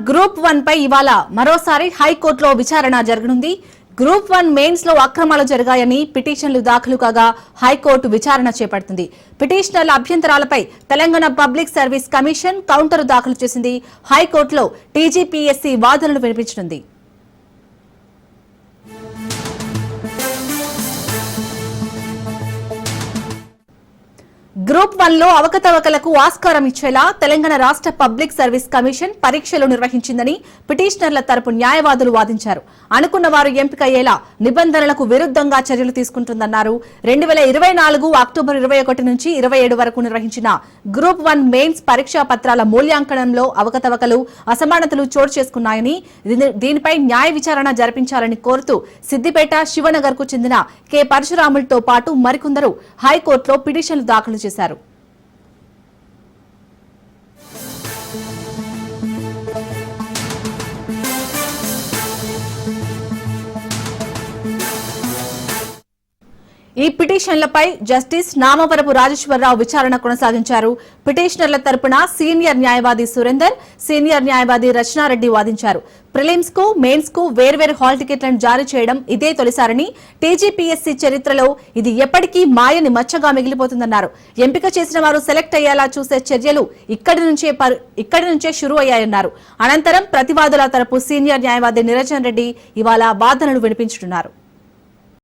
Group 1 పై ఇవాళ మరోసారి హైకోర్టులో విచారణ జరగనుంది. గ్రూప్ 1 మెయిన్స్ లో అక్రమాలు జరిగాయని పిటిషన్లు దాఖలు కాగా హైకోర్టు విచారణ చేపడుతుంది. పిటిషనర్ల అభ్యంతరాలపై Telangana public service commission counter దాఖలు చేసింది. హైకోర్టులో టీజీపీఎస్సీ వాదనలు వినిపించనుంది. గ్రూప్ 1 లో అవకతవకలకు ఆస్కారం ఇచ్చేలా తెలంగాణ రాష్ట్ర పబ్లిక్ సర్వీస్ కమిషన్ పరీక్షలు నిర్వహించిందని పిటిషనర్ల తరపు న్యాయవాదులు వాదించారు. అనుకున్న వారు ఎంపికయ్యేలా నిబంధనలకు విరుద్ధంగా చర్యలు తీసుకుంటుందన్నారు. 2024 అక్టోబర్ 21 నుంచి 27 వరకు నిర్వహించిన గ్రూప్ 1 మెయిన్స్ పరీక్షా పత్రాల మూల్యాంకనంలో అవకతవకలు, అసమానతలు చోటు చేసుకున్నాయని, దీనిపై న్యాయ విచారణ జరిపించాలని కోరుతూ సిద్దిపేట, శివనగర్ కు చెందిన కె పరశురాములతో పాటు మరికొందరు హైకోర్టులో పిటిషన్లు దాఖలు చేశారు. ఈ పిటిషన్లపై జస్టిస్ నామవరపు రాజేశ్వరరావు విచారణ కొనసాగించారు. పిటిషనర్ల తరపున సీనియర్ న్యాయవాది సురేందర్, సీనియర్ న్యాయవాది రచనారెడ్డి వాదించారు. ప్రిలిమ్స్ కు, మెయిన్స్ కు వేర్వేరు హాల్ టికెట్లను జారీ చేయడం ఇదే తొలిసారని, టీజీపీఎస్సీ చరిత్రలో ఇది ఎప్పటికీ మాయని మచ్చగా మిగిలిపోతుందన్నారు. ఎంపిక చేసిన వారు సెలెక్ట్ అయ్యేలా చూసే చర్యలు ఇక్కడి నుంచే షురూ అయ్యాయన్నారు. అనంతరం ప్రతివాదుల తరపు సీనియర్ న్యాయవాది నిరంజన్ రెడ్డి ఇవాళ వాదనలు వినిపించనున్నారు.